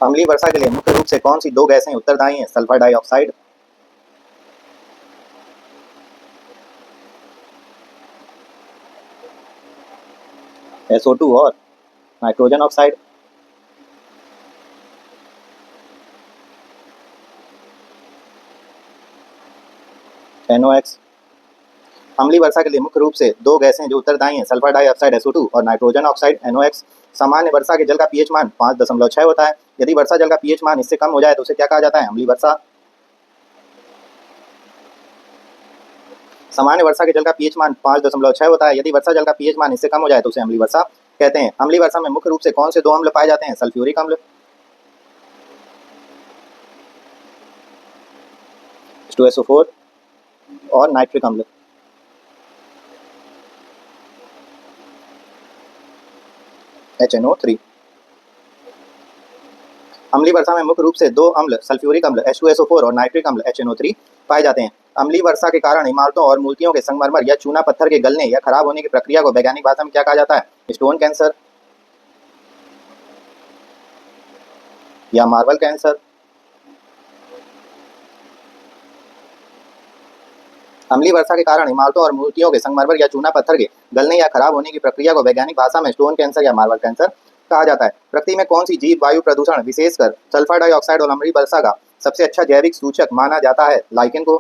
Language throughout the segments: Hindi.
अम्लीय वर्षा के लिए मुख्य रूप से कौन सी दो गैसें उत्तरदायी हैं? सल्फर डाइऑक्साइड, SO2 और नाइट्रोजन ऑक्साइड। NOx। अम्लीय वर्षा के लिए मुख्य रूप से दो गैसें जो उत्तरदायी हैं सल्फर डाइऑक्साइड SO2 और नाइट्रोजन ऑक्साइड NOx। सामान्य वर्षा के जल का पीएच मान 5.6 होता है। यदि वर्षा जल का पीएच मान इससे कम हो जाए तो उसे क्या कहा जाता है? अम्लीय वर्षा। सामान्य वर्षा के जल का पीएच मान 5.6 होता है। यदि वर्षा जल का पीएच मान इससे कम हो जाए तो उसे अम्लीय वर्षा कहते हैं। अम्लीय वर्षा में मुख्य रूप से कौन से दो अम्ल पाए जाते हैं? सल्फ्यूरिक अम्ल, H2SO4 और नाइट्रिक अम्ल, HNO3। अम्लीय वर्षा में मुख्य रूप से दो अम्ल सल्फ्यूरिक अम्ल H2SO4 और नाइट्रिक अम्ल HNO3 पाए जाते हैं। अम्लीय वर्षा के कारण इमारतों और मूर्तियों के संगमरमर या चूना पत्थर के गलने या खराब होने की प्रक्रिया को वैज्ञानिक भाषा में क्या कहा जाता है? स्टोन कैंसर या मार्बल कैंसर। अम्लीय वर्षा के कारण इमारतों और मूर्तियों के संगमरमर या चूना पत्थर के गलने या खराब होने की प्रक्रिया को वैज्ञानिक भाषा में स्टोन कैंसर या मार्बल कैंसर कहा जाता है। प्रकृति में कौन सी जीव वायु प्रदूषण विशेषकर सल्फर डाइऑक्साइड और अम्लीय वर्षा का सबसे अच्छा जैविक सूचक माना जाता है? लाइकेन को।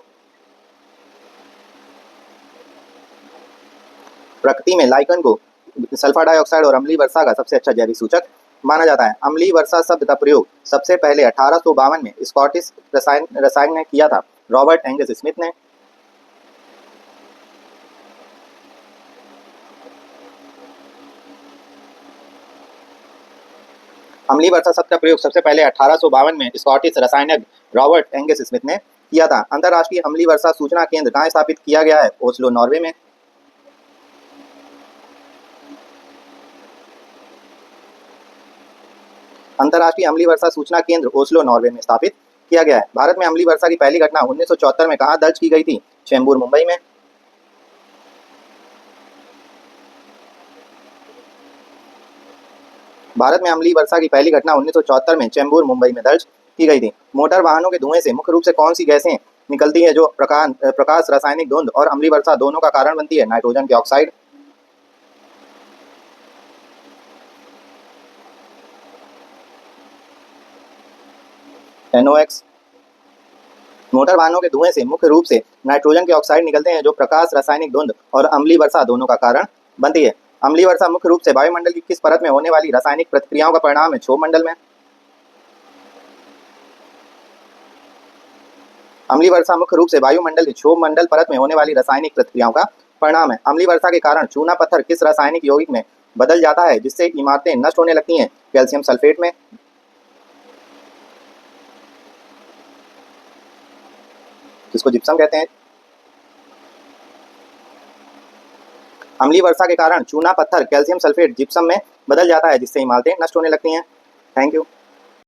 प्रकृति में लाइकेन को सल्फर डाइऑक्साइड और अम्लीय वर्षा का सबसे अच्छा जैविक सूचक माना जाता है। अम्लीय वर्षा शब्द का प्रयोग सबसे पहले 1852 में स्कॉटिश रसायन ने किया था, रॉबर्ट एंगस स्मिथ ने। अम्लीय वर्षा शब्द का प्रयोग सबसे पहले 1852 में स्कॉटिश रसायनज्ञ रॉबर्ट एंगस स्मिथ ने किया था। अंतर्राष्ट्रीय अम्लीय वर्षा सूचना केंद्र कहाँ स्थापित किया गया है? ओस्लो, नॉर्वे में। अंतर्राष्ट्रीय अम्लीय वर्षा सूचना केंद्र ओस्लो, नॉर्वे में स्थापित किया गया है। भारत में अम्लीय वर्षा की पहली घटना 1974 में कहाँ दर्ज की गई थी? चेंबूर, मुंबई में। भारत में अम्लीय वर्षा की पहली घटना 1974 में चेंबूर, मुंबई में दर्ज की गई थी। मोटर वाहनों के धुएं से मुख्य रूप से कौन सी गैसें निकलती है जो प्रकाश, रासायनिक धुंध और अम्लीय वर्षा दोनों का कारण बनती है? नाइट्रोजन के ऑक्साइड, NOx। मोटर वाहनों के धुएं से मुख्य रूप से नाइट्रोजन के ऑक्साइड निकलते हैं जो प्रकाश, रासायनिक धुंध और अम्लीय वर्षा दोनों का कारण बनती है। अम्लीय वर्षा मुख्य रूप से वायुमंडल की किस परत में होने वाली रासायनिक प्रतिक्रियाओं का परिणाम है? क्षोभ मंडल में। अम्लीय वर्षा मुख्य रूप से वायुमंडल की क्षोभ मंडल परत में होने वाली रासायनिक प्रतिक्रियाओं का परिणाम है। अम्लीय वर्षा के कारण चूना पत्थर किस रासायनिक यौगिक में बदल जाता है जिससे इमारतें नष्ट होने लगती हैं? कैल्शियम सल्फेट में, जिसको जिप्सम कहते हैं। अम्लीय वर्षा के कारण चूना पत्थर कैल्शियम सल्फेट जिप्सम में बदल जाता है जिससे इमारतें नष्ट होने लगती हैं। Thank you.